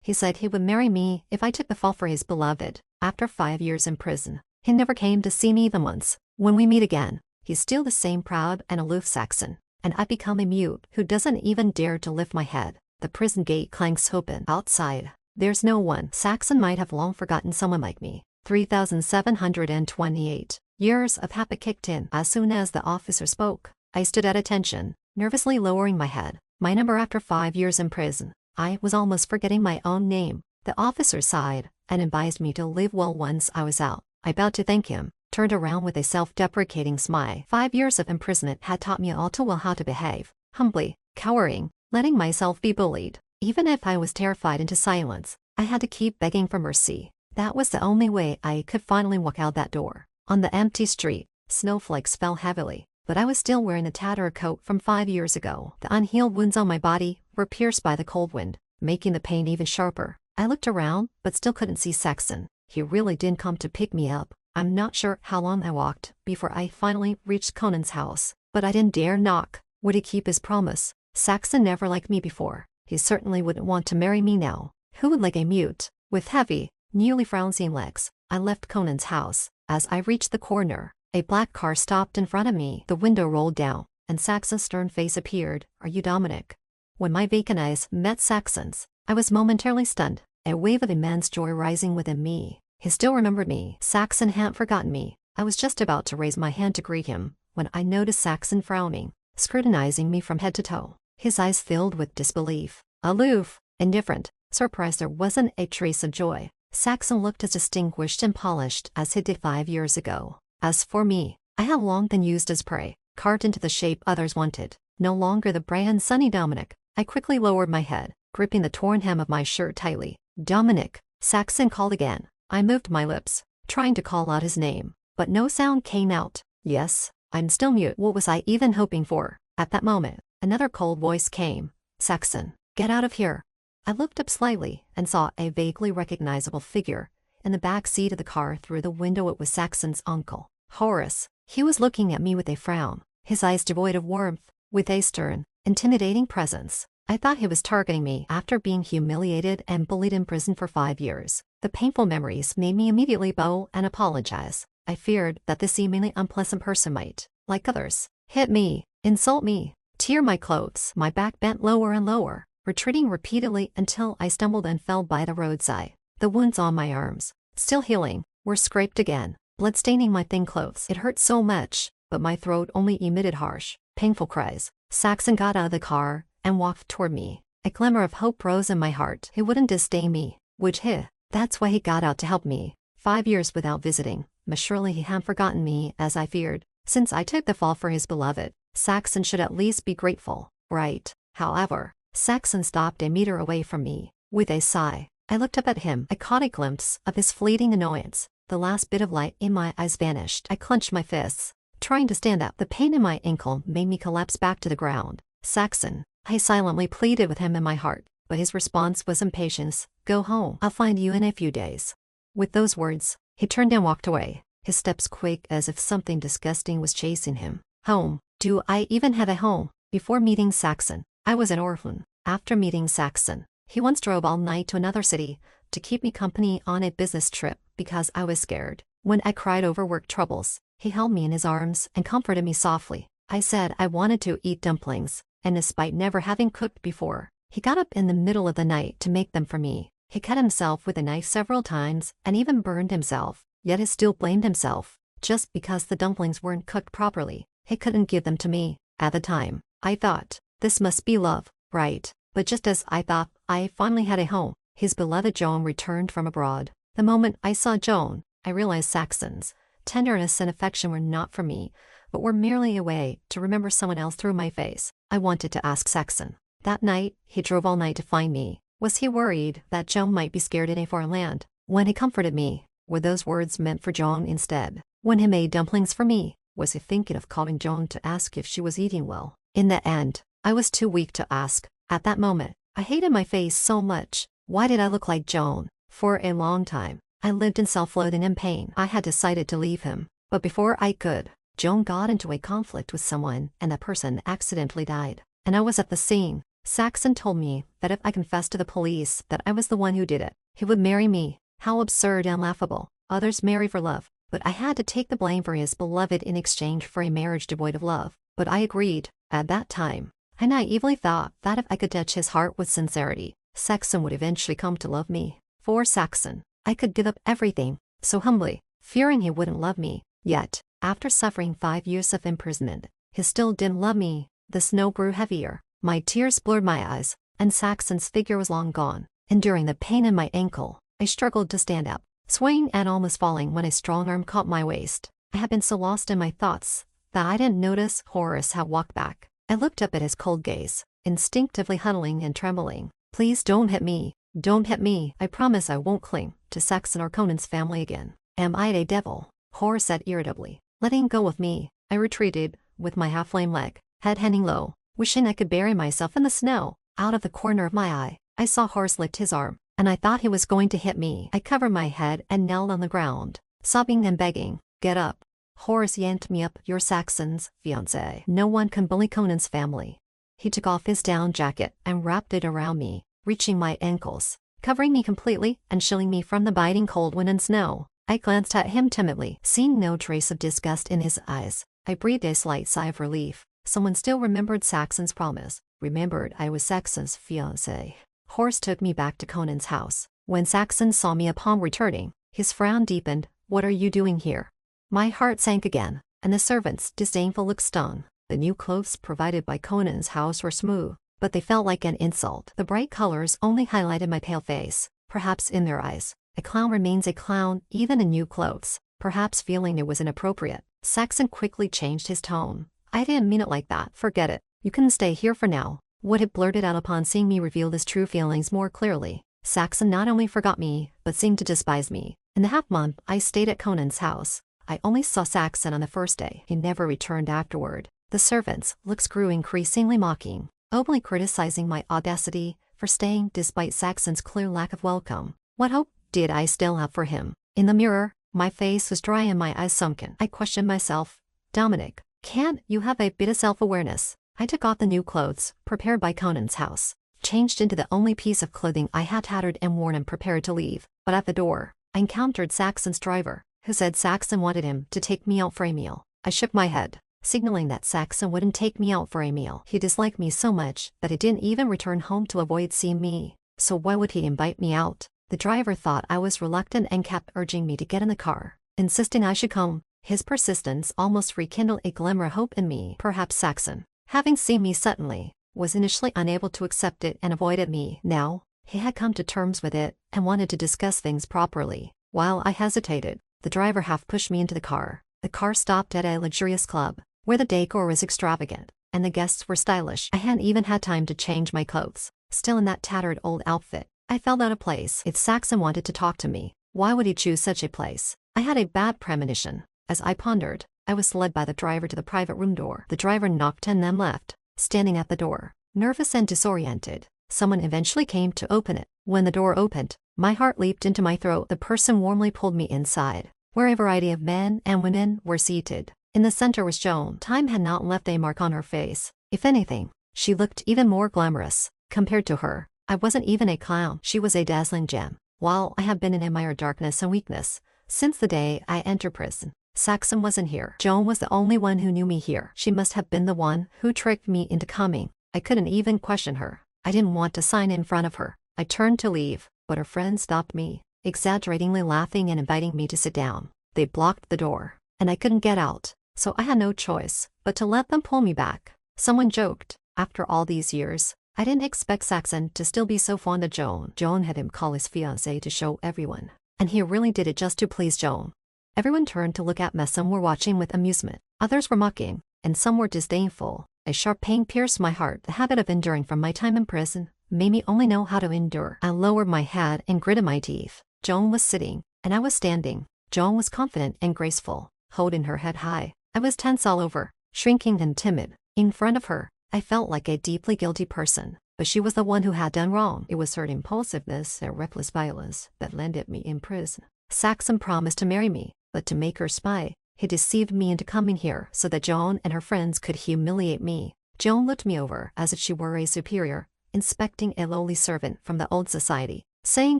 He said he would marry me if I took the fall for his beloved. After 5 years in prison, he never came to see me even once. When we meet again, he's still the same proud and aloof Saxon, and I become a mute who doesn't even dare to lift my head. The prison gate clanks open. Outside, there's no one. Saxon might have long forgotten someone like me. 3,728 years of habit kicked in. As soon as the officer spoke, I stood at attention, nervously lowering my head. My number after 5 years in prison. I was almost forgetting my own name. The officer sighed and advised me to leave well once I was out. I bowed to thank him, turned around with a self-deprecating smile. 5 years of imprisonment had taught me all too well how to behave, humbly, cowering, letting myself be bullied. Even if I was terrified into silence, I had to keep begging for mercy. That was the only way I could finally walk out that door. On the empty street, snowflakes fell heavily, but I was still wearing the tattered coat from 5 years ago. The unhealed wounds on my body were pierced by the cold wind, making the pain even sharper. I looked around, but still couldn't see Saxon. He really didn't come to pick me up. I'm not sure how long I walked before I finally reached Conan's house, but I didn't dare knock. Would he keep his promise? Saxon never liked me before. He certainly wouldn't want to marry me now. Who would like a mute with heavy, nearly frowning legs? I left Conan's house. As I reached the corner, a black car stopped in front of me. The window rolled down, and Saxon's stern face appeared. "Are you Dominic?" When my vacant eyes met Saxon's, I was momentarily stunned, a wave of immense joy rising within me. He still remembered me. Saxon hadn't forgotten me. I was just about to raise my hand to greet him when I noticed Saxon frowning, scrutinizing me from head to toe. His eyes filled with disbelief. Aloof, indifferent, surprised there wasn't a trace of joy. Saxon looked as distinguished and polished as he did 5 years ago. As for me, I had long been used as prey, carved into the shape others wanted. No longer the bright and sunny Dominic. I quickly lowered my head, gripping the torn hem of my shirt tightly. "Dominic," Saxon called again. I moved my lips, trying to call out his name, but no sound came out. "Yes, I'm still mute." What was I even hoping for? At that moment, another cold voice came. "Saxon, get out of here." I looked up slightly and saw a vaguely recognizable figure in the back seat of the car. Through the window it was Saxon's uncle, Horace. He was looking at me with a frown, his eyes devoid of warmth, with a stern, intimidating presence. I thought he was targeting me after being humiliated and bullied in prison for 5 years. The painful memories made me immediately bow and apologize. I feared that this seemingly unpleasant person might, like others, hit me, insult me, tear my clothes. My back bent lower and lower, retreating repeatedly until I stumbled and fell by the roadside. The wounds on my arms, still healing, were scraped again, blood staining my thin clothes. It hurt so much, but my throat only emitted harsh, painful cries. Saxon got out of the car and walked toward me. A glimmer of hope rose in my heart. He wouldn't disdain me, would he? That's why he got out to help me. 5 years without visiting, but surely he hadn't forgotten me as I feared. Since I took the fall for his beloved, Saxon should at least be grateful, right? However, Saxon stopped a meter away from me. With a sigh, I looked up at him. I caught a glimpse of his fleeting annoyance. The last bit of light in my eyes vanished. I clenched my fists, trying to stand up. The pain in my ankle made me collapse back to the ground. "Saxon," I silently pleaded with him in my heart, but his response was impatience. "Go home. I'll find you in a few days." With those words, he turned and walked away, his steps quick as if something disgusting was chasing him. Home. Do I even have a home? Before meeting Saxon, I was an orphan. After meeting Saxon, he once drove all night to another city to keep me company on a business trip because I was scared. When I cried over work troubles, he held me in his arms and comforted me softly. I said I wanted to eat dumplings, and despite never having cooked before, he got up in the middle of the night to make them for me. He cut himself with a knife several times and even burned himself, yet he still blamed himself. Just because the dumplings weren't cooked properly, he couldn't give them to me. At the time, I thought, this must be love, right? But just as I thought, I finally had a home. His beloved Joan returned from abroad. The moment I saw Joan, I realized Saxon's tenderness and affection were not for me, but were merely a way to remember someone else through my face. I wanted to ask Saxon. That night, he drove all night to find me. Was he worried that Joan might be scared in a foreign land? When he comforted me, were those words meant for Joan instead? When he made dumplings for me, was he thinking of calling Joan to ask if she was eating well? In the end, I was too weak to ask. At that moment, I hated my face so much. Why did I look like Joan? For a long time, I lived in self-loathing and pain. I had decided to leave him, but before I could, Joan got into a conflict with someone and that person accidentally died. And I was at the scene. Saxon told me that if I confessed to the police that I was the one who did it, he would marry me. How absurd and laughable. Others marry for love, but I had to take the blame for his beloved in exchange for a marriage devoid of love. But I agreed. At that time, I naively thought that if I could touch his heart with sincerity, Saxon would eventually come to love me. For Saxon, I could give up everything, so humbly, fearing he wouldn't love me. Yet, after suffering 5 years of imprisonment, he still didn't love me. The snow grew heavier, my tears blurred my eyes, and Saxon's figure was long gone. Enduring the pain in my ankle, I struggled to stand up, swaying and almost falling when a strong arm caught my waist. I had been so lost in my thoughts that I didn't notice Horace had walked back. I looked up at his cold gaze, instinctively huddling and trembling. Please don't hit me. Don't hit me. I promise I won't cling to Saxon or Conan's family again. Am I a devil? Horace said irritably. Letting go of me, I retreated, with my half-lame leg, head hanging low, wishing I could bury myself in the snow. Out of the corner of my eye, I saw Horace lift his arm, and I thought he was going to hit me. I covered my head and knelt on the ground, sobbing and begging, "Get up." Horace yanked me up. "You're Saxon's fiancé. No one can bully Conan's family." He took off his down jacket and wrapped it around me, reaching my ankles, covering me completely and shielding me from the biting cold wind and snow. I glanced at him timidly, seeing no trace of disgust in his eyes. I breathed a slight sigh of relief. Someone still remembered Saxon's promise, remembered I was Saxon's fiancé. Horace took me back to Conan's house. When Saxon saw me upon returning, his frown deepened. "What are you doing here?" My heart sank again, and the servant's disdainful look stung. The new clothes provided by Conan's house were smooth, but they felt like an insult. The bright colors only highlighted my pale face. Perhaps in their eyes, a clown remains a clown even in new clothes. Perhaps feeling it was inappropriate, Saxon quickly changed his tone. "I didn't mean it like that. Forget it. You can stay here for now." What had blurted out upon seeing me revealed his true feelings more clearly. Saxon not only forgot me, but seemed to despise me. In the half-month I stayed at Conan's house, I only saw Saxon on the first day. He never returned afterward. The servants' looks grew increasingly mocking, openly criticizing my audacity for staying despite Saxon's clear lack of welcome. What hope did I still have for him? In the mirror, my face was dry and my eyes sunken. I questioned myself. "Dominic, can't you have a bit of self-awareness?" I took off the new clothes, prepared by Conan's house, changed into the only piece of clothing I had tattered and worn and prepared to leave. But at the door, I encountered Saxon's driver, who said Saxon wanted him to take me out for a meal. I shook my head, signaling that Saxon wouldn't take me out for a meal. He disliked me so much that he didn't even return home to avoid seeing me. So why would he invite me out? The driver thought I was reluctant and kept urging me to get in the car, insisting I should come. His persistence almost rekindled a glimmer of hope in me. Perhaps Saxon, having seen me suddenly, was initially unable to accept it and avoided me. Now, he had come to terms with it and wanted to discuss things properly. While I hesitated, the driver half pushed me into the car. The car stopped at a luxurious club, where the decor was extravagant, and the guests were stylish. I hadn't even had time to change my clothes. Still in that tattered old outfit, I felt out of place. If Saxon wanted to talk to me, why would he choose such a place? I had a bad premonition. As I pondered, I was led by the driver to the private room door. The driver knocked and then left. Standing at the door, nervous and disoriented, someone eventually came to open it. When the door opened, my heart leaped into my throat. The person warmly pulled me inside, where a variety of men and women were seated. In the center was Joan. Time had not left a mark on her face. If anything, she looked even more glamorous. Compared to her, I wasn't even a clown. She was a dazzling gem. While I have been in admired darkness and weakness since the day I entered prison, Saxon wasn't here. Joan was the only one who knew me here. She must have been the one who tricked me into coming. I couldn't even question her. I didn't want to sign in front of her. I turned to leave, but her friend stopped me, exaggeratingly laughing and inviting me to sit down. They blocked the door, and I couldn't get out, so I had no choice but to let them pull me back. Someone joked, after all these years, I didn't expect Saxon to still be so fond of Joan. Joan had him call his fiancée to show everyone, and he really did it just to please Joan. Everyone turned to look at me. Some were watching with amusement, others were mocking, and some were disdainful. A sharp pain pierced my heart. The habit of enduring from my time in prison made me only know how to endure. I lowered my head and gritted my teeth. Joan was sitting, and I was standing. Joan was confident and graceful, holding her head high. I was tense all over, shrinking and timid. In front of her, I felt like a deeply guilty person, but she was the one who had done wrong. It was her impulsiveness and reckless violence that landed me in prison. Saxon promised to marry me, but to make her spy, he deceived me into coming here so that Joan and her friends could humiliate me. Joan looked me over as if she were a superior, inspecting a lowly servant from the old society, saying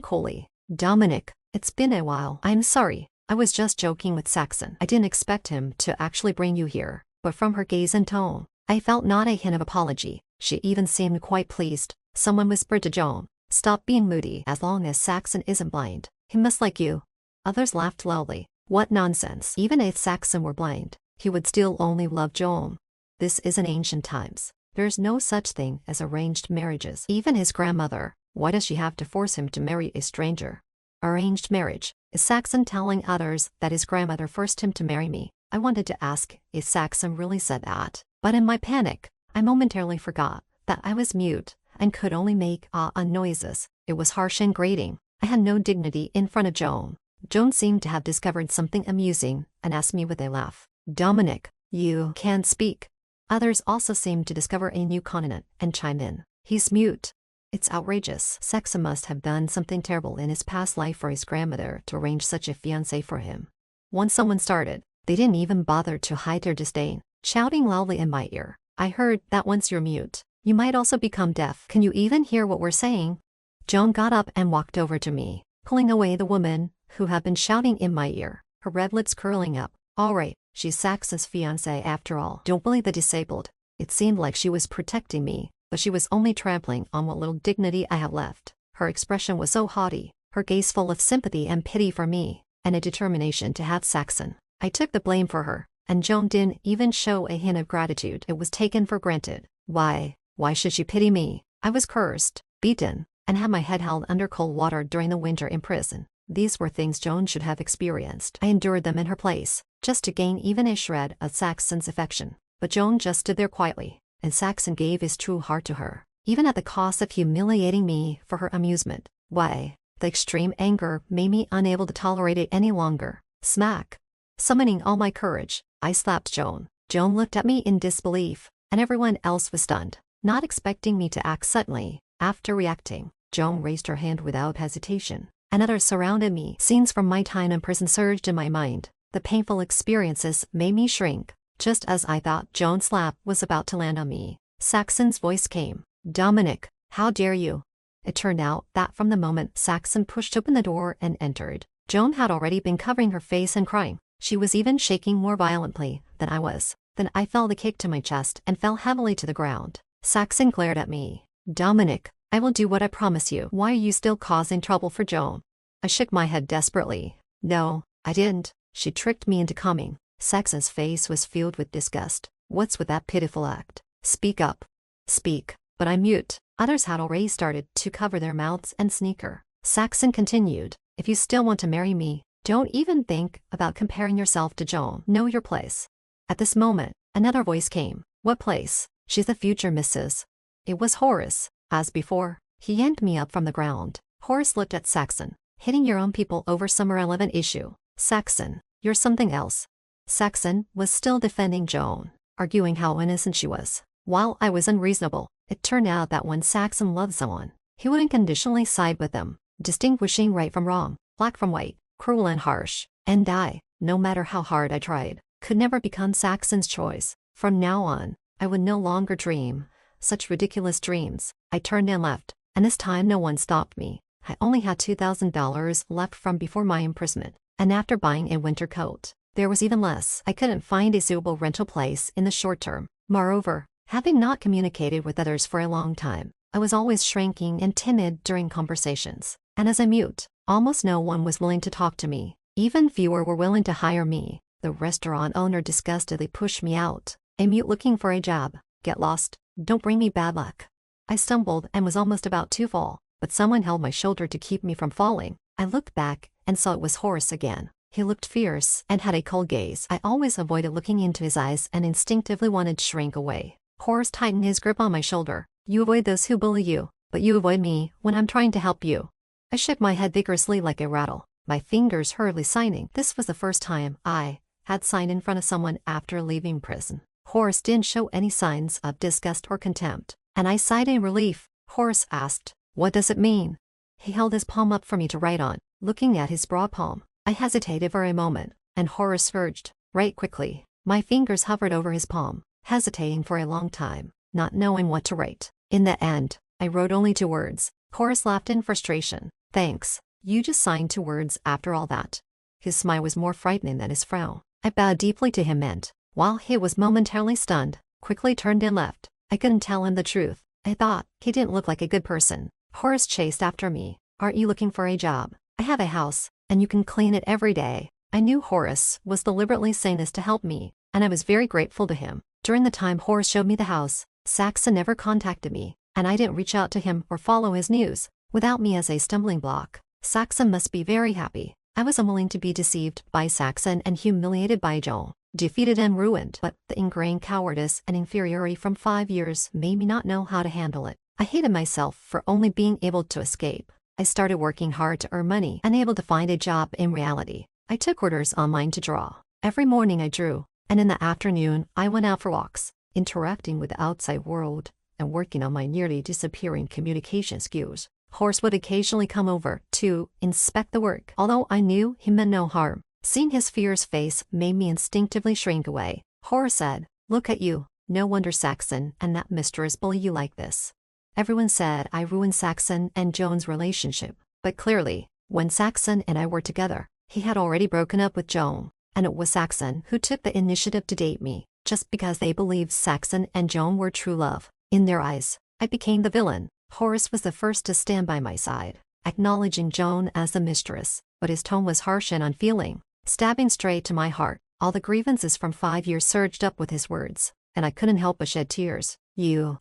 coolly, "Dominic, it's been a while. I'm sorry. I was just joking with Saxon. I didn't expect him to actually bring you here." But from her gaze and tone, I felt not a hint of apology. She even seemed quite pleased. Someone whispered to Joan, "Stop being moody. As long as Saxon isn't blind, he must like you." Others laughed loudly. What nonsense. Even if Saxon were blind, he would still only love Joan. This is in ancient times. There's no such thing as arranged marriages. Even his grandmother, why does she have to force him to marry a stranger? Arranged marriage. Is Saxon telling others that his grandmother forced him to marry me? I wanted to ask if Saxon really said that, but in my panic, I momentarily forgot that I was mute and could only make noises. It was harsh and grating. I had no dignity in front of Joan. Joan seemed to have discovered something amusing and asked me with a laugh, "Dominic, you can't speak." Others also seemed to discover a new continent and chime in, "He's mute." It's outrageous. Saxon must have done something terrible in his past life for his grandmother to arrange such a fiancé for him. Once someone started, they didn't even bother to hide their disdain, shouting loudly in my ear, "I heard that once you're mute, you might also become deaf. Can you even hear what we're saying?" Joan got up and walked over to me, pulling away the woman who had been shouting in my ear, her red lips curling up. "All right, she's Saxon's fiancé after all. Don't bully the disabled." It seemed like she was protecting me, but she was only trampling on what little dignity I had left. Her expression was so haughty, her gaze full of sympathy and pity for me, and a determination to have Saxon. I took the blame for her, and Joan didn't even show a hint of gratitude. It was taken for granted. Why should she pity me? I was cursed, beaten, and had my head held under cold water during the winter in prison. These were things Joan should have experienced. I endured them in her place, just to gain even a shred of Saxon's affection. But Joan just stood there quietly, and Saxon gave his true heart to her, even at the cost of humiliating me for her amusement. Why? The extreme anger made me unable to tolerate it any longer. Smack! Summoning all my courage, I slapped Joan. Joan looked at me in disbelief, and everyone else was stunned, not expecting me to act suddenly. After reacting, Joan raised her hand without hesitation, and others surrounded me. Scenes from my time in prison surged in my mind. The painful experiences made me shrink. Just as I thought Joan's slap was about to land on me, Saxon's voice came. "Dominic, how dare you?" It turned out that from the moment Saxon pushed open the door and entered, Joan had already been covering her face and crying. She was even shaking more violently than I was. Then I felt a kick to my chest and fell heavily to the ground. Saxon glared at me. "Dominic, I will do what I promise you. Why are you still causing trouble for Joan?" I shook my head desperately. "No, I didn't. She tricked me into coming." Saxon's face was filled with disgust. "What's with that pitiful act? Speak up." "Speak." But I'm mute. Others had already started to cover their mouths and sneer. Saxon continued, "If you still want to marry me, don't even think about comparing yourself to Joan. Know your place." At this moment, another voice came. "What place? She's the future Mrs." It was Horace. As before, he yanked me up from the ground. Horace looked at Saxon. "Hitting your own people over some irrelevant issue. Saxon, you're something else." Saxon was still defending Joan, arguing how innocent she was. While I was unreasonable, it turned out that when Saxon loved someone, he would unconditionally side with them, distinguishing right from wrong, black from white, cruel and harsh. And I, no matter how hard I tried, could never become Saxon's choice. From now on, I would no longer dream such ridiculous dreams. I turned and left, and this time no one stopped me. I only had $2,000 left from before my imprisonment, and after buying a winter coat, there was even less. I couldn't find a suitable rental place in the short term. Moreover, having not communicated with others for a long time, I was always shrinking and timid during conversations, and as a mute, almost no one was willing to talk to me. Even fewer were willing to hire me. The restaurant owner disgustedly pushed me out. "A mute looking for a job. Get lost. Don't bring me bad luck." I stumbled and was almost about to fall, but someone held my shoulder to keep me from falling. I looked back and saw it was Horace again. He looked fierce and had a cold gaze. I always avoided looking into his eyes and instinctively wanted to shrink away. Horace tightened his grip on my shoulder. "You avoid those who bully you, but you avoid me when I'm trying to help you." I shook my head vigorously like a rattle, my fingers hurriedly signing. This was the first time I had signed in front of someone after leaving prison. Horace didn't show any signs of disgust or contempt, and I sighed in relief. Horace asked, "What does it mean?" He held his palm up for me to write on, looking at his broad palm. I hesitated for a moment, and Horace urged, "Write quickly." My fingers hovered over his palm, hesitating for a long time, not knowing what to write. In the end, I wrote only 2 words. Horace laughed in frustration. Thanks. You just signed 2 words after all that. His smile was more frightening than his frown. I bowed deeply to him and, while he was momentarily stunned, quickly turned and left. I couldn't tell him the truth. I thought he didn't look like a good person. Horace chased after me. Aren't you looking for a job? I have a house, and you can clean it every day. I knew Horace was deliberately saying this to help me, and I was very grateful to him. During the time Horace showed me the house, Saxon never contacted me, and I didn't reach out to him or follow his news. Without me as a stumbling block, Saxon must be very happy. I was unwilling to be deceived by Saxon and humiliated by Joan. Defeated and ruined, but the ingrained cowardice and inferiority from 5 years made me not know how to handle it. I hated myself for only being able to escape. I started working hard to earn money, unable to find a job in reality. I took orders online to draw. Every morning I drew, and in the afternoon I went out for walks, interacting with the outside world and working on my nearly disappearing communication skills. Horace would occasionally come over to inspect the work, although I knew he meant no harm. Seeing his fierce face made me instinctively shrink away. Horace said, "Look at you. No wonder Saxon and that mistress bully you like this." Everyone said I ruined Saxon and Joan's relationship, but clearly, when Saxon and I were together, he had already broken up with Joan, and it was Saxon who took the initiative to date me, just because they believed Saxon and Joan were true love. In their eyes, I became the villain. Horace was the first to stand by my side, acknowledging Joan as the mistress, but his tone was harsh and unfeeling, stabbing straight to my heart. All the grievances from 5 years surged up with his words, and I couldn't help but shed tears.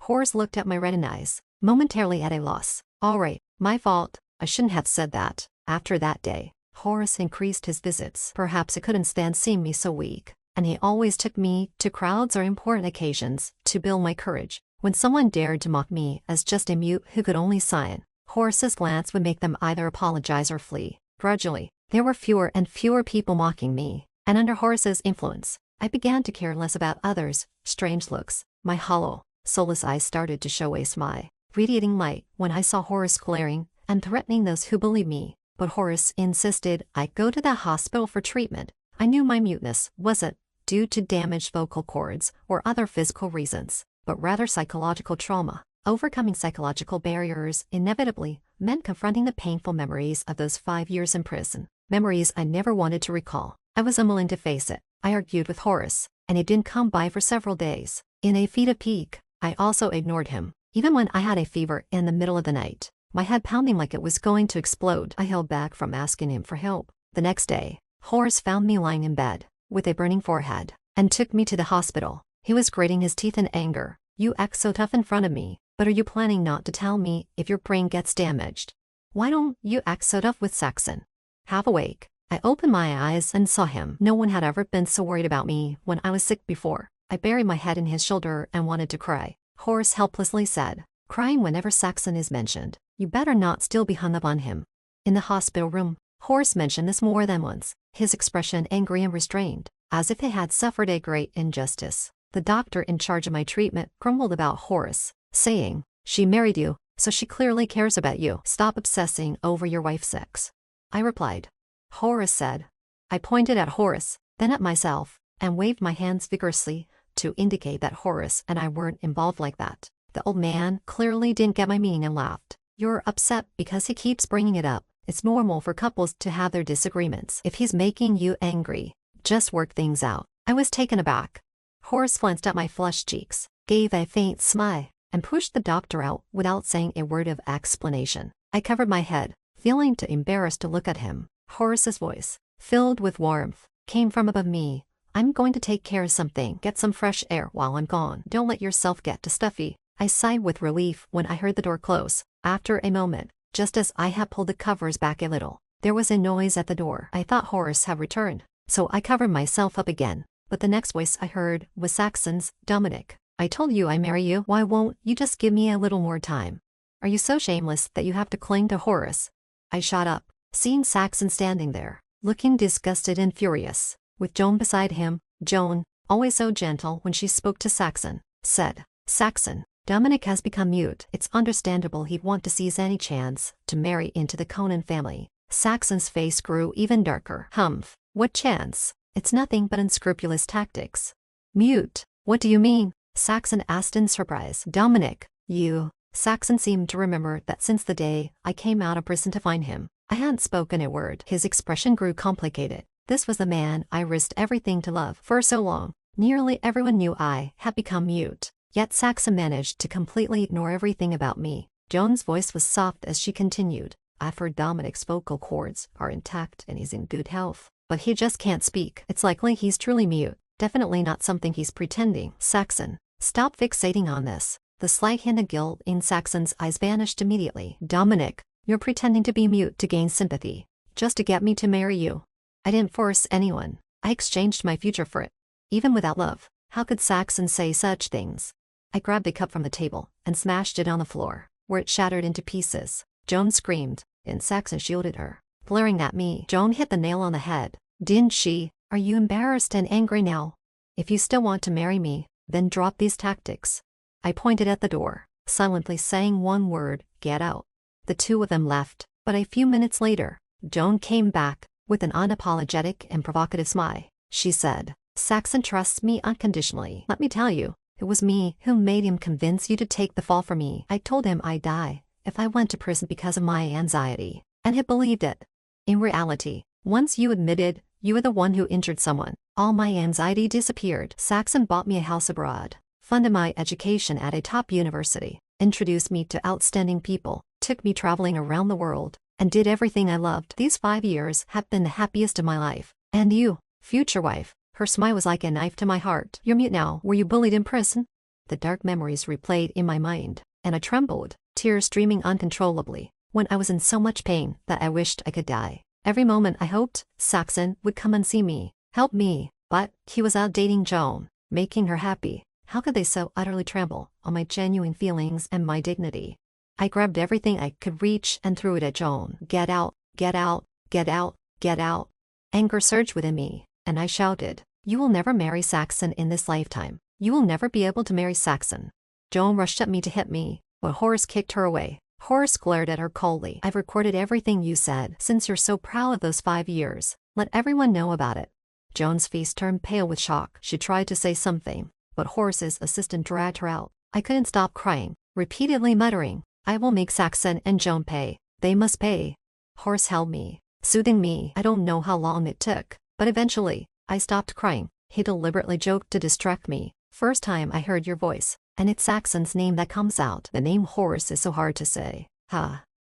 Horace looked at my reddened eyes, momentarily at a loss. All right, my fault. I shouldn't have said that. After that day, Horace increased his visits. Perhaps he couldn't stand seeing me so weak, and he always took me to crowds or important occasions to build my courage. When someone dared to mock me as just a mute who could only sign, Horace's glance would make them either apologize or flee. Gradually, there were fewer and fewer people mocking me, and under Horace's influence, I began to care less about others' strange looks. My hollow, soulless eyes started to show a smile, radiating light when I saw Horace glaring and threatening those who bullied me. But Horace insisted I go to the hospital for treatment. I knew my muteness wasn't due to damaged vocal cords or other physical reasons, but rather psychological trauma. Overcoming psychological barriers inevitably meant confronting the painful memories of those 5 years in prison, memories I never wanted to recall. I was unwilling to face it. I argued with Horace, and he didn't come by for several days. In a fit of pique, I also ignored him. Even when I had a fever in the middle of the night, my head pounding like it was going to explode, I held back from asking him for help. The next day, Horace found me lying in bed, with a burning forehead, and took me to the hospital. He was grating his teeth in anger. You act so tough in front of me, but are you planning not to tell me if your brain gets damaged? Why don't you act so tough with Saxon? Half awake, I opened my eyes and saw him. No one had ever been so worried about me when I was sick before. I buried my head in his shoulder and wanted to cry. Horace helplessly said, crying whenever Saxon is mentioned, you better not still be hung up on him. In the hospital room, Horace mentioned this more than once, his expression angry and restrained, as if he had suffered a great injustice. The doctor in charge of my treatment grumbled about Horace, saying, she married you, so she clearly cares about you. Stop obsessing over your wife's sex. I replied. Horace said. I pointed at Horace, then at myself, and waved my hands vigorously to indicate that Horace and I weren't involved like that. The old man clearly didn't get my meaning and laughed. You're upset because he keeps bringing it up. It's normal for couples to have their disagreements. If he's making you angry, just work things out. I was taken aback. Horace glanced at my flushed cheeks, gave a faint smile, and pushed the doctor out without saying a word of explanation. I covered my head, feeling too embarrassed to look at him. Horace's voice, filled with warmth, came from above me. I'm going to take care of something. Get some fresh air while I'm gone. Don't let yourself get too stuffy. I sighed with relief when I heard the door close. After a moment, just as I had pulled the covers back a little, there was a noise at the door. I thought Horace had returned, so I covered myself up again. But the next voice I heard was Saxon's. Dominic, I told you I'd marry you. Why won't you just give me a little more time? Are you so shameless that you have to cling to Horace? I shot up, seeing Saxon standing there, looking disgusted and furious, with Joan beside him. Joan, always so gentle when she spoke to Saxon, said, Saxon, Dominic has become mute. It's understandable he'd want to seize any chance to marry into the Conan family. Saxon's face grew even darker. Humph, what chance? It's nothing but unscrupulous tactics. Mute? What do you mean? Saxon asked in surprise. Dominic, you Saxon seemed to remember that since the day I came out of prison to find him, I hadn't spoken a word. His expression grew complicated. This was the man I risked everything to love for so long. Nearly everyone knew I had become mute. Yet Saxon managed to completely ignore everything about me. Joan's voice was soft as she continued. I've heard Dominic's vocal cords are intact and he's in good health. But he just can't speak. It's likely he's truly mute. Definitely not something he's pretending. Saxon, stop fixating on this. The slight hint of guilt in Saxon's eyes vanished immediately. Dominic, you're pretending to be mute to gain sympathy. Just to get me to marry you. I didn't force anyone. I exchanged my future for it. Even without love, how could Saxon say such things? I grabbed a cup from the table and smashed it on the floor, where it shattered into pieces. Joan screamed, and Saxon shielded her. Glaring at me, Joan hit the nail on the head. Didn't she? Are you embarrassed and angry now? If you still want to marry me, then drop these tactics. I pointed at the door, silently saying one word, get out. The two of them left, but a few minutes later, Joan came back, with an unapologetic and provocative smile. She said, Saxon trusts me unconditionally. Let me tell you, it was me who made him convince you to take the fall for me. I told him I'd die if I went to prison because of my anxiety, and he believed it. In reality, once you admitted you were the one who injured someone, all my anxiety disappeared. Saxon bought me a house abroad, funded my education at a top university, introduced me to outstanding people, took me traveling around the world, and did everything I loved. These 5 years have been the happiest of my life. And you, future wife. Her smile was like a knife to my heart. You're mute now. Were you bullied in prison? The dark memories replayed in my mind, and I trembled, tears streaming uncontrollably, when I was in so much pain that I wished I could die. Every moment I hoped Saxon would come and see me, help me, but he was out dating Joan, making her happy. How could they so utterly trample on my genuine feelings and my dignity? I grabbed everything I could reach and threw it at Joan. Get out, get out, get out, get out. Anger surged within me, and I shouted, you will never marry Saxon in this lifetime. You will never be able to marry Saxon. Joan rushed at me to hit me, but Horace kicked her away. Horace glared at her coldly. I've recorded everything you said. Since you're so proud of those 5 years, let everyone know about it. Joan's face turned pale with shock. She tried to say something, but Horace's assistant dragged her out. I couldn't stop crying, repeatedly muttering, I will make Saxon and Joan pay. They must pay. Horace held me, soothing me. I don't know how long it took, but eventually, I stopped crying. He deliberately joked to distract me. First time I heard your voice, and it's Saxon's name that comes out. The name Horace is so hard to say.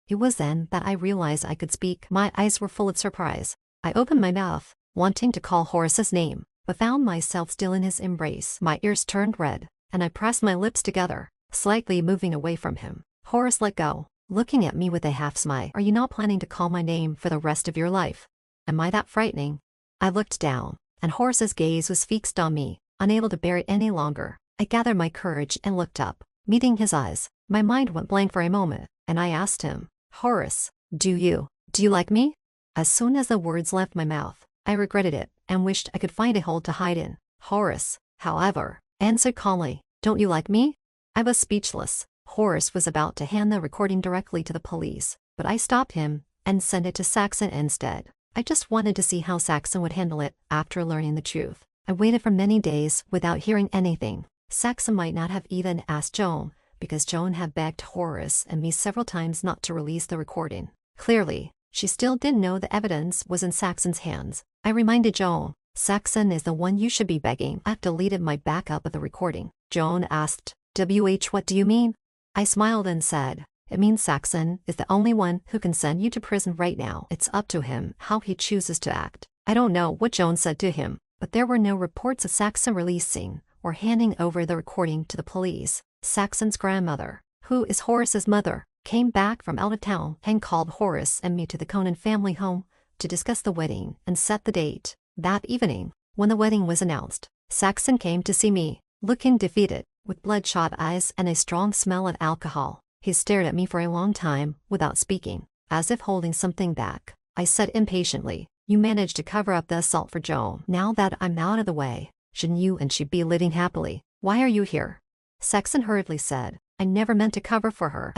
It was then that I realized I could speak. My eyes were full of surprise. I opened my mouth, wanting to call Horace's name, but found myself still in his embrace. My ears turned red, and I pressed my lips together, slightly moving away from him. Horace let go, looking at me with a half smile. Are you not planning to call my name for the rest of your life? Am I that frightening? I looked down, and Horace's gaze was fixed on me, unable to bear it any longer. I gathered my courage and looked up. Meeting his eyes, my mind went blank for a moment, and I asked him, Horace, do you like me? As soon as the words left my mouth, I regretted it and wished I could find a hole to hide in. Horace, however, answered calmly, don't you like me? I was speechless. Horace was about to hand the recording directly to the police, but I stopped him and sent it to Saxon instead. I just wanted to see how Saxon would handle it after learning the truth. I waited for many days without hearing anything. Saxon might not have even asked Joan, because Joan had begged Horace and me several times not to release the recording. Clearly, she still didn't know the evidence was in Saxon's hands. I reminded Joan, Saxon is the one you should be begging. I've deleted my backup of the recording. Joan asked, what do you mean? I smiled and said, it means Saxon is the only one who can send you to prison right now. It's up to him how he chooses to act. I don't know what Joan said to him, but there were no reports of Saxon releasing or handing over the recording to the police. Saxon's grandmother, who is Horace's mother, came back from out of town and called Horace and me to the Conan family home to discuss the wedding and set the date. That evening, when the wedding was announced, Saxon came to see me, looking defeated, with bloodshot eyes and a strong smell of alcohol. He stared at me for a long time without speaking, as if holding something back. I said impatiently, you managed to cover up the assault for Joan. Now that I'm out of the way, shouldn't you and she be living happily? Why are you here? Saxon hurriedly said, I never meant to cover for her.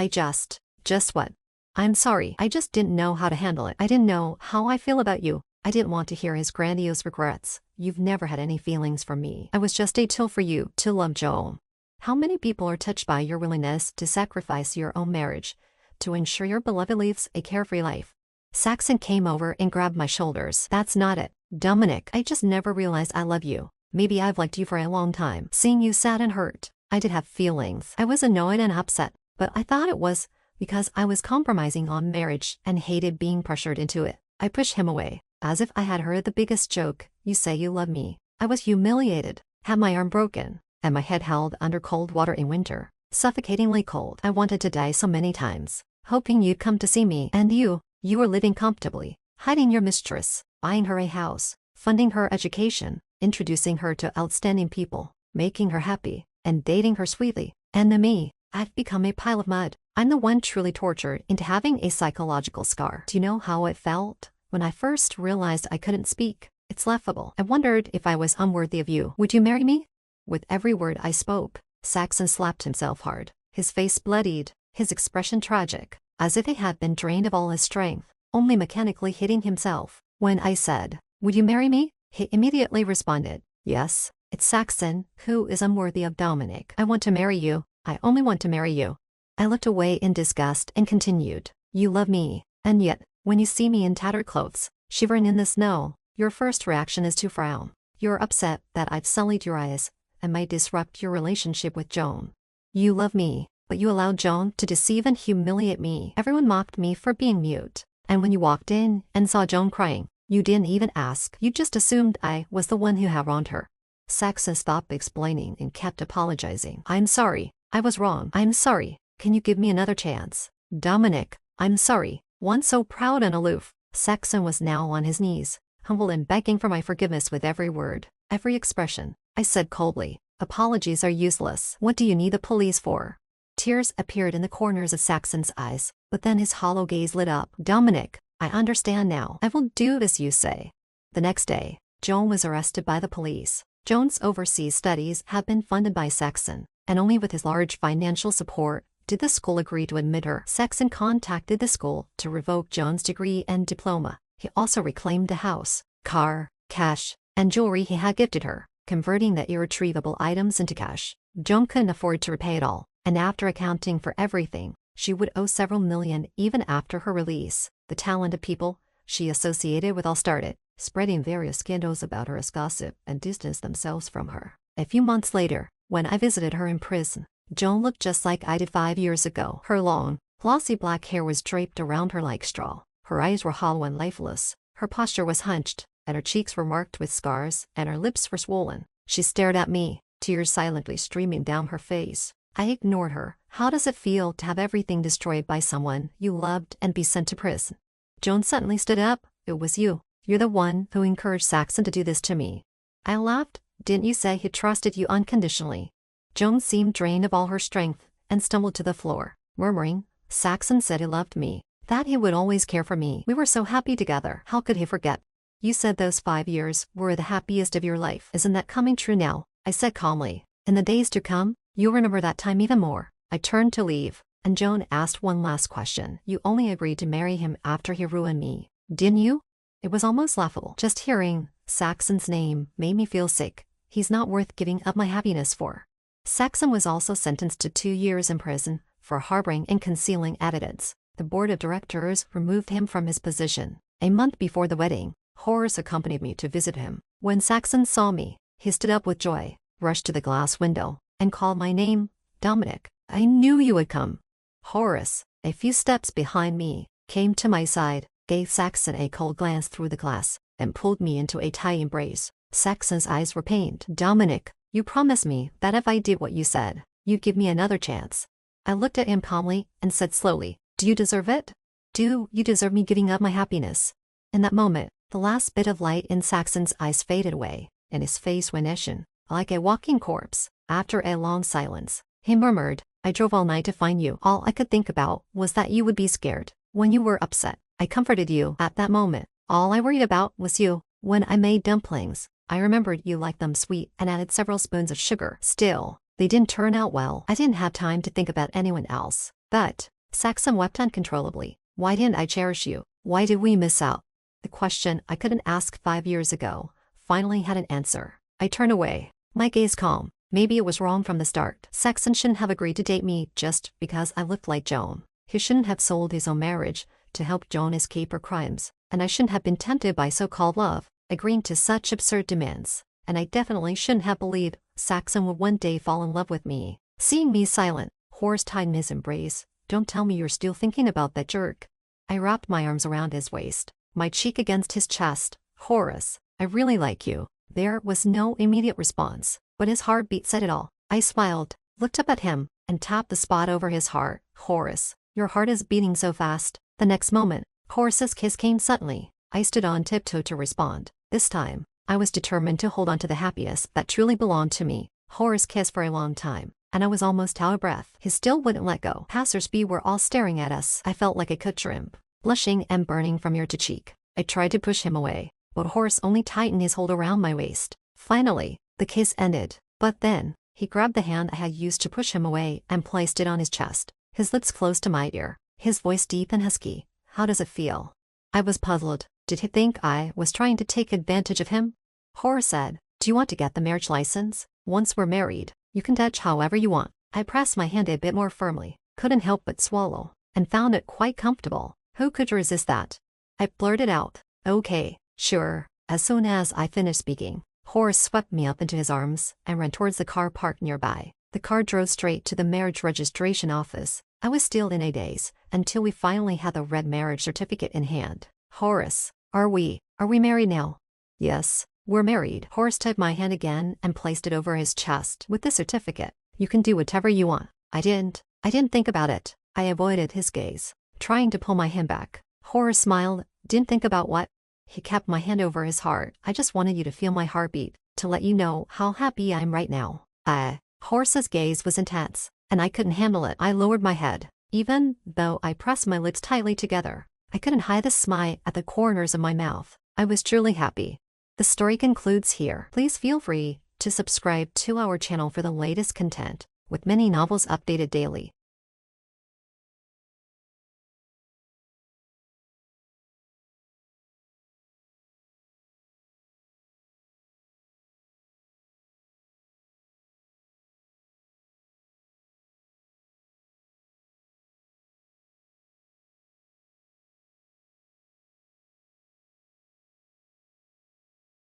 Just what? I'm sorry, I just didn't know how to handle it. I didn't know how I feel about you. I didn't want to hear his grandiose regrets. You've never had any feelings for me. I was just a tool for you to love Joan. How many people are touched by your willingness to sacrifice your own marriage to ensure your beloved lives a carefree life? Saxon came over and grabbed my shoulders. That's not it, Dominic. I just never realized I love you. Maybe I've liked you for a long time. Seeing you sad and hurt, I did have feelings. I was annoyed and upset, but I thought it was because I was compromising on marriage and hated being pressured into it. I pushed him away, as if I had heard the biggest joke. You say you love me. I was humiliated, had my arm broken, and my head held under cold water in winter, suffocatingly cold. I wanted to die so many times, hoping you'd come to see me. And you were living comfortably, hiding your mistress, buying her a house, funding her education, introducing her to outstanding people, making her happy, and dating her sweetly. And to me, I've become a pile of mud. I'm the one truly tortured into having a psychological scar. Do you know how it felt when I first realized I couldn't speak? It's laughable. I wondered if I was unworthy of you. Would you marry me? With every word I spoke, Saxon slapped himself hard. His face bloodied, his expression tragic, as if he had been drained of all his strength, only mechanically hitting himself. When I said, "Would you marry me?" he immediately responded, "Yes." It's Saxon who is unworthy of Dominic. I want to marry you. I only want to marry you. I looked away in disgust and continued, "You love me, and yet, when you see me in tattered clothes, shivering in the snow, your first reaction is to frown. You're upset that I've sullied your eyes and might disrupt your relationship with Joan. You love me, but you allowed Joan to deceive and humiliate me. Everyone mocked me for being mute, and when you walked in and saw Joan crying, you didn't even ask. You just assumed I was the one who had wronged her." Saxon stopped explaining and kept apologizing. "I'm sorry. I was wrong. I'm sorry. Can you give me another chance? Dominic, I'm sorry." Once so proud and aloof, Saxon was now on his knees, humble and begging for my forgiveness with every word, every expression. I said coldly, "Apologies are useless. What do you need the police for?" Tears appeared in the corners of Saxon's eyes, but then his hollow gaze lit up. "Dominic, I understand now. I will do as you say." The next day, Joan was arrested by the police. Joan's overseas studies had been funded by Saxon, and only with his large financial support did the school agree to admit her. Saxon contacted the school to revoke Joan's degree and diploma. He also reclaimed the house, car, cash, and jewelry he had gifted her, converting the irretrievable items into cash. Joan couldn't afford to repay it all, and after accounting for everything, she would owe several million even after her release. The talented people she associated with all started spreading various scandals about her as gossip and distanced themselves from her. A few months later, when I visited her in prison, Joan looked just like I did 5 years ago. Her long, glossy black hair was draped around her like straw. Her eyes were hollow and lifeless. Her posture was hunched, and her cheeks were marked with scars, and her lips were swollen. She stared at me, tears silently streaming down her face. I ignored her. How does it feel to have everything destroyed by someone you loved and be sent to prison? Joan suddenly stood up. "It was you. You're the one who encouraged Saxon to do this to me." I laughed. "Didn't you say he trusted you unconditionally?" Joan seemed drained of all her strength and stumbled to the floor, murmuring, "Saxon said he loved me, that he would always care for me. We were so happy together. How could he forget? You said those 5 years were the happiest of your life. Isn't that coming true now?" I said calmly. "In the days to come, you'll remember that time even more." I turned to leave, and Joan asked one last question. "You only agreed to marry him after he ruined me, didn't you?" It was almost laughable. Just hearing Saxon's name made me feel sick. He's not worth giving up my happiness for. Saxon was also sentenced to 2 years in prison for harboring and concealing evidence. The board of directors removed him from his position. A month before the wedding, Horace accompanied me to visit him. When Saxon saw me, he stood up with joy, rushed to the glass window, and called my name, "Dominic, I knew you would come." Horace, a few steps behind me, came to my side, gave Saxon a cold glance through the glass, and pulled me into a tight embrace. Saxon's eyes were pained. "Dominic, you promised me that if I did what you said, you'd give me another chance." I looked at him calmly and said slowly, "Do you deserve it? Do you deserve me giving up my happiness?" In that moment, the last bit of light in Saxon's eyes faded away, and his face went ashen, like a walking corpse. After a long silence, he murmured, "I drove all night to find you. All I could think about was that you would be scared. When you were upset, I comforted you at that moment. All I worried about was you. When I made dumplings, I remembered you liked them sweet and added several spoons of sugar. Still, they didn't turn out well. I didn't have time to think about anyone else. But," Saxon wept uncontrollably, "why didn't I cherish you? Why did we miss out?" The question I couldn't ask 5 years ago finally had an answer. I turned away, my gaze calm. Maybe it was wrong from the start. Saxon shouldn't have agreed to date me just because I looked like Joan. He shouldn't have sold his own marriage to help Joan escape her crimes. And I shouldn't have been tempted by so-called love, agreeing to such absurd demands. And I definitely shouldn't have believed Saxon would one day fall in love with me. Seeing me silent, Horace tightened his embrace. Don't tell me you're still thinking about that jerk. I wrapped my arms around his waist, my cheek against his chest. Horace, I really like you. There was no immediate response, but his heartbeat said it all. I smiled, looked up at him, and tapped the spot over his heart. Horace, your heart is beating so fast. The next moment, Horace's kiss came suddenly. I stood on tiptoe to respond. This time, I was determined to hold on to the happiness that truly belonged to me. Horace kissed for a long time, and I was almost out of breath. He still wouldn't let go. Passers-by were all staring at us. I felt like a cooked shrimp, blushing and burning from ear to cheek. I tried to push him away, but Horace only tightened his hold around my waist. Finally, the kiss ended, but then, he grabbed the hand I had used to push him away and placed it on his chest, his lips close to my ear, his voice deep and husky. How does it feel? I was puzzled. Did he think I was trying to take advantage of him? Horace said, do you want to get the marriage license? Once we're married, you can touch however you want. I pressed my hand a bit more firmly, couldn't help but swallow, and found it quite comfortable. Who could resist that? I blurted out, okay, sure. As soon as I finished speaking, Horace swept me up into his arms and ran towards the car parked nearby. The car drove straight to the marriage registration office. I was still in a daze until we finally had the red marriage certificate in hand. Horace, are we married now? Yes, we're married. Horace took my hand again and placed it over his chest. With the certificate, you can do whatever you want. I didn't think about it. I avoided his gaze, trying to pull my hand back. Horace smiled. Didn't think about what? He kept my hand over his heart. I just wanted you to feel my heartbeat, to let you know how happy I am right now. Horace's gaze was intense, and I couldn't handle it. I lowered my head. Even though I pressed my lips tightly together, I couldn't hide the smile at the corners of my mouth. I was truly happy. The story concludes here. Please feel free to subscribe to our channel for the latest content, with many novels updated daily.